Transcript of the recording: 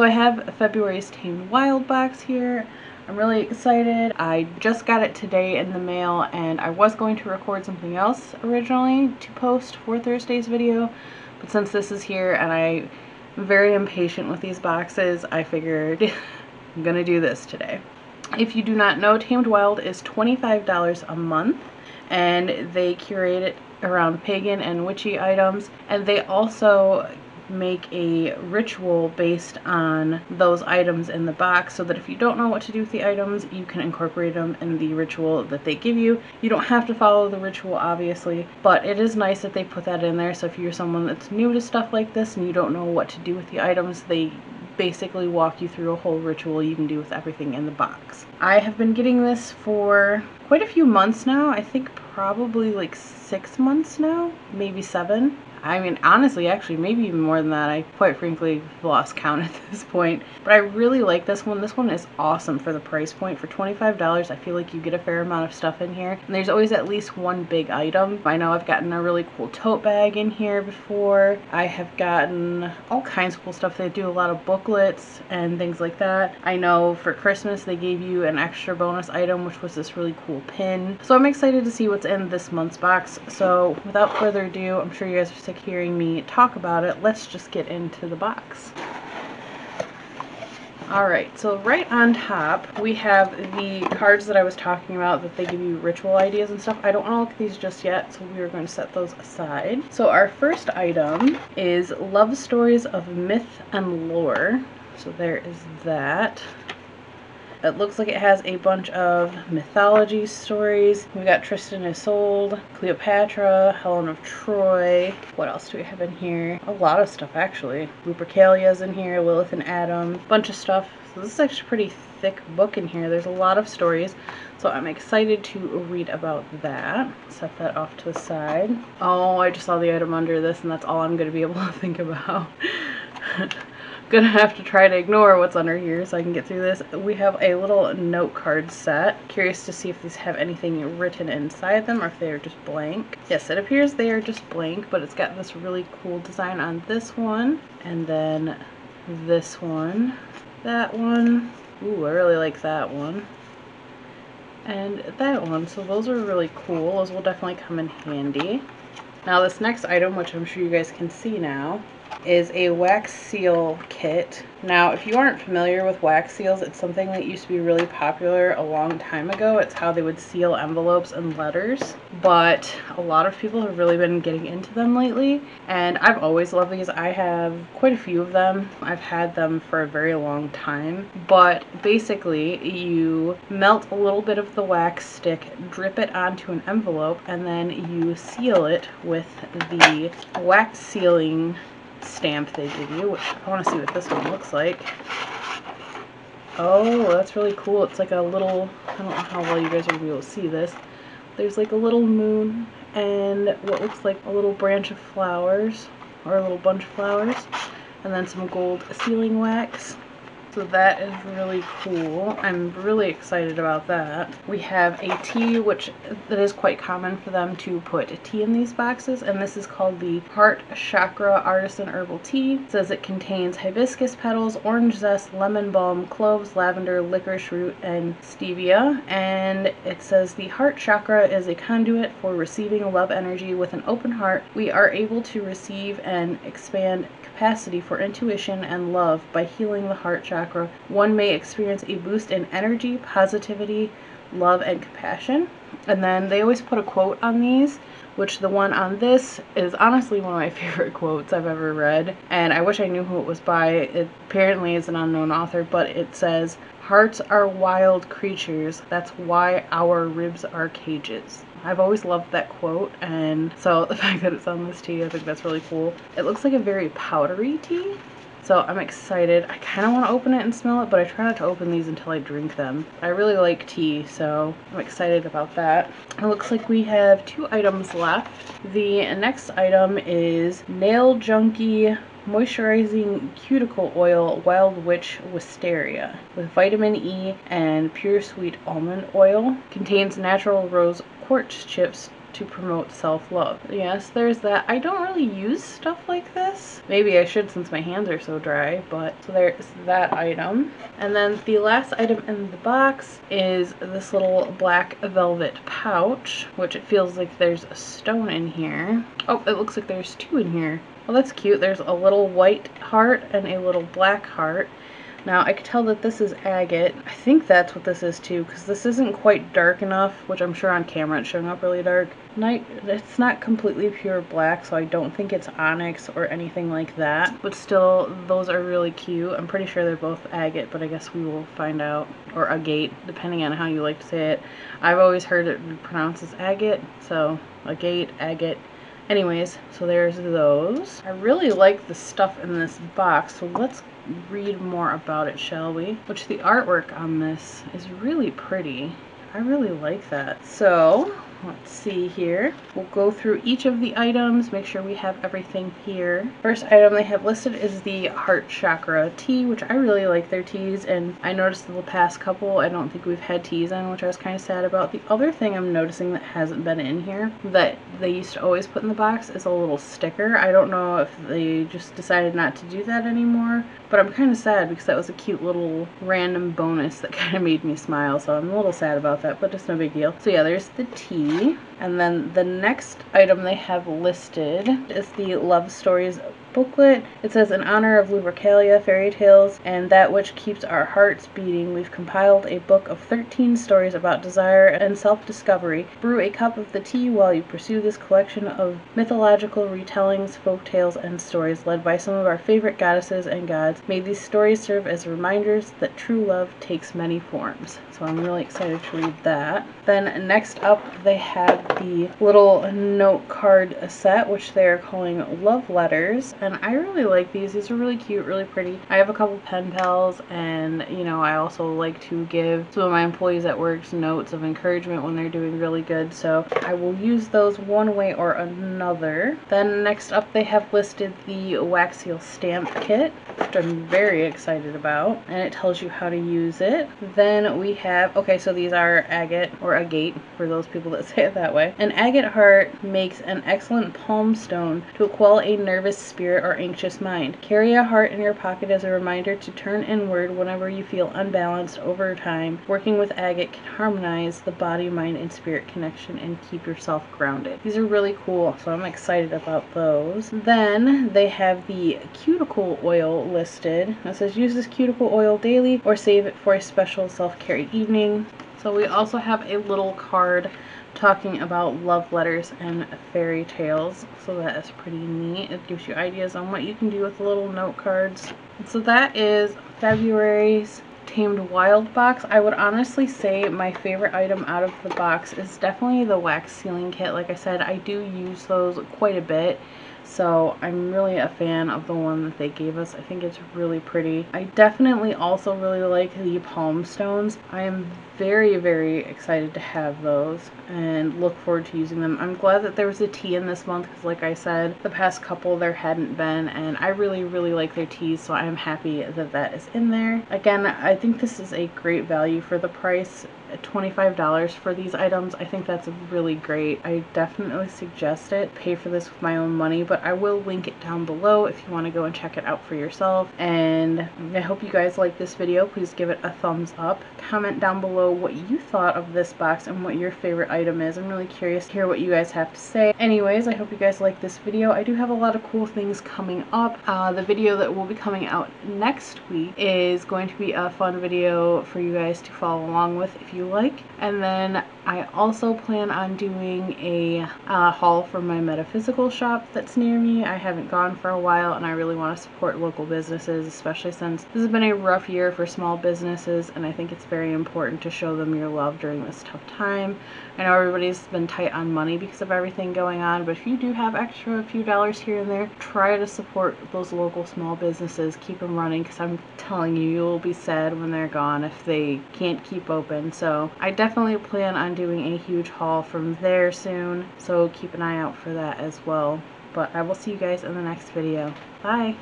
I have February's Tamed Wild box here. I'm really excited. I just got it today in the mail, and I was going to record something else originally to post for Thursday's video, but since this is here and I'm very impatient with these boxes, I figured I'm gonna do this today. If you do not know, Tamed Wild is $25 a month, and they curate it around pagan and witchy items, and they also make a ritual based on those items in the box, so that if you don't know what to do with the items, you can incorporate them in the ritual that they give you. You don't have to follow the ritual, obviously, but it is nice that they put that in there. So if you're someone that's new to stuff like this and you don't know what to do with the items, they basically walk you through a whole ritual you can do with everything in the box. I have been getting this for quite a few months now. I think probably like 6 months now, maybe 7. I mean, honestly, actually, maybe even more than that. I quite frankly lost count at this point. But I really like this one. This one is awesome for the price point. For $25, I feel like you get a fair amount of stuff in here. And there's always at least one big item. I know I've gotten a really cool tote bag in here before. I have gotten all kinds of cool stuff. They do a lot of booklets and things like that. I know for Christmas they gave you an extra bonus item, which was this really cool pin. So I'm excited to see what's in this month's box. So without further ado, I'm sure you guys are sick of hearing me talk about it. Let's just get into the box. Alright, so right on top we have the cards that I was talking about that they give you ritual ideas and stuff. I don't want to look at these just yet, so we are going to set those aside. So our first item is Love Stories of Myth and Lore. So there is that. It looks like it has a bunch of mythology stories. We got Tristan and Isolde, Cleopatra, Helen of Troy. What else do we have in here? A lot of stuff, actually. Lupercalia's in here, Lilith and Adam, bunch of stuff. So this is actually a pretty thick book in here. There's a lot of stories, so I'm excited to read about that. Set that off to the side. Oh, I just saw the item under this, and that's all I'm going to be able to think about. Gonna have to try to ignore what's under here so I can get through this. We have a little note card set. Curious to see if these have anything written inside them or if they are just blank. Yes, it appears they are just blank, but it's got this really cool design on this one, and then this one, that one. Ooh, I really like that one. And that one. So those are really cool. Those will definitely come in handy. Now this next item, which I'm sure you guys can see now, is a wax seal kit. Now, if you aren't familiar with wax seals, it's something that used to be really popular a long time ago. It's how they would seal envelopes and letters, but a lot of people have really been getting into them lately, and I've always loved these. I have quite a few of them. I've had them for a very long time, but basically you melt a little bit of the wax stick, drip it onto an envelope, and then you seal it with the wax sealing stamp they give you, which I want to see what this one looks like. Oh, that's really cool. It's like a little, I don't know how well you guys will be able to see this. There's like a little moon and what looks like a little branch of flowers, or a little bunch of flowers, and then some gold sealing wax. So that is really cool. I'm really excited about that. We have a tea, which it is quite common for them to put tea in these boxes, and this is called the Heart Chakra Artisan Herbal Tea. It says it contains hibiscus petals, orange zest, lemon balm, cloves, lavender, licorice root, and stevia. And it says the heart chakra is a conduit for receiving love energy. With an open heart, we are able to receive and expand capacity for intuition and love. By healing the heart chakra, one may experience a boost in energy, positivity, love, and compassion. And then they always put a quote on these, which the one on this is honestly one of my favorite quotes I've ever read, and I wish I knew who it was by. It apparently is an unknown author, but it says, "Hearts are wild creatures, that's why our ribs are cages." I've always loved that quote, and so the fact that it's on this tea, I think that's really cool. It looks like a very powdery tea, so I'm excited. I kind of want to open it and smell it, but I try not to open these until I drink them. I really like tea, so I'm excited about that. It looks like we have 2 items left. The next item is Nail Junkie Moisturizing Cuticle Oil Wild Witch Wisteria with vitamin E and pure sweet almond oil. Contains natural rose quartz chips to promote self-love. Yes, there's that. I don't really use stuff like this. Maybe I should since my hands are so dry, but so there's that item. And then the last item in the box is this little black velvet pouch, which it feels like there's a stone in here. Oh, it looks like there's two in here. Well, that's cute. There's a little white heart and a little black heart. Now, I can tell that this is agate. I think that's what this is too, because this isn't quite dark enough, which I'm sure on camera it's showing up really dark. It's not completely pure black, so I don't think it's onyx or anything like that. But still, those are really cute. I'm pretty sure they're both agate, but I guess we will find out. Or agate, depending on how you like to say it. I've always heard it pronounced as agate, so agate, agate. Anyways, so there's those. I really like the stuff in this box, so let's read more about it, shall we? Which the artwork on this is really pretty. I really like that. So let's see here. We'll go through each of the items, make sure we have everything here. First item they have listed is the Heart Chakra Tea, which I really like their teas, and I noticed in the past couple I don't think we've had teas on, which I was kind of sad about. The other thing I'm noticing that hasn't been in here that they used to always put in the box is a little sticker. I don't know if they just decided not to do that anymore, but I'm kind of sad because that was a cute little random bonus that kind of made me smile, so I'm a little sad about that, but it's no big deal. So yeah, there's the tea. And then the next item they have listed is the Love Stories booklet. It says, in honor of Lupercalia, Fairytales, and that which keeps our hearts beating, we've compiled a book of 13 stories about desire and self-discovery. Brew a cup of the tea while you pursue this collection of mythological retellings, folk tales, and stories led by some of our favorite goddesses and gods. May these stories serve as reminders that true love takes many forms. So I'm really excited to read that. Then next up they have the little note card set, which they're calling Love Letters. And I really like these. These are really cute, really pretty. I have a couple pen pals, and you know, I also like to give some of my employees at work notes of encouragement when they're doing really good, so I will use those one way or another. Then next up they have listed the wax seal stamp kit, which I'm very excited about, and it tells you how to use it. Then we have, okay, so these are agate, or agate for those people that say it that way. An agate heart makes an excellent palm stone to quell a nervous spirit or anxious mind. Carry a heart in your pocket as a reminder to turn inward whenever you feel unbalanced. Over time, working with agate can harmonize the body, mind, and spirit connection and keep yourself grounded. These are really cool, so I'm excited about those. Then they have the Cuticle Oil listed. It says, use this cuticle oil daily or save it for a special self-care evening. So we also have a little card talking about love letters and fairy tales, so that is pretty neat. It gives you ideas on what you can do with the little note cards. So that is February's Tamed Wild box. I would honestly say my favorite item out of the box is definitely the wax sealing kit. Like I said, I do use those quite a bit, so I'm really a fan of the one that they gave us. I think it's really pretty. I definitely also really like the palm stones. I am very, very excited to have those and look forward to using them. I'm glad that there was a tea in this month because, like I said, the past couple there hadn't been, and I really, really like their teas, so I'm happy that that is in there. Again, I think this is a great value for the price. $25 for these items. I think that's really great. I definitely suggest it. Pay for this with my own money, but I will link it down below if you want to go and check it out for yourself. And I hope you guys like this video. Please give it a thumbs up. Comment down below what you thought of this box and what your favorite item is. I'm really curious to hear what you guys have to say. Anyways, I hope you guys like this video. I do have a lot of cool things coming up. The video that will be coming out next week is going to be a fun video for you guys to follow along with if you like. And then I also plan on doing a haul from my metaphysical shop that's near me. I haven't gone for a while, and I really want to support local businesses, especially since this has been a rough year for small businesses, and I think it's very important to show them your love during this tough time. I know everybody's been tight on money because of everything going on, but if you do have extra few dollars here and there, try to support those local small businesses. Keep them running, because I'm telling you, you'll be sad when they're gone if they can't keep open. So I definitely plan on doing a huge haul from there soon, so keep an eye out for that as well. But I will see you guys in the next video. Bye!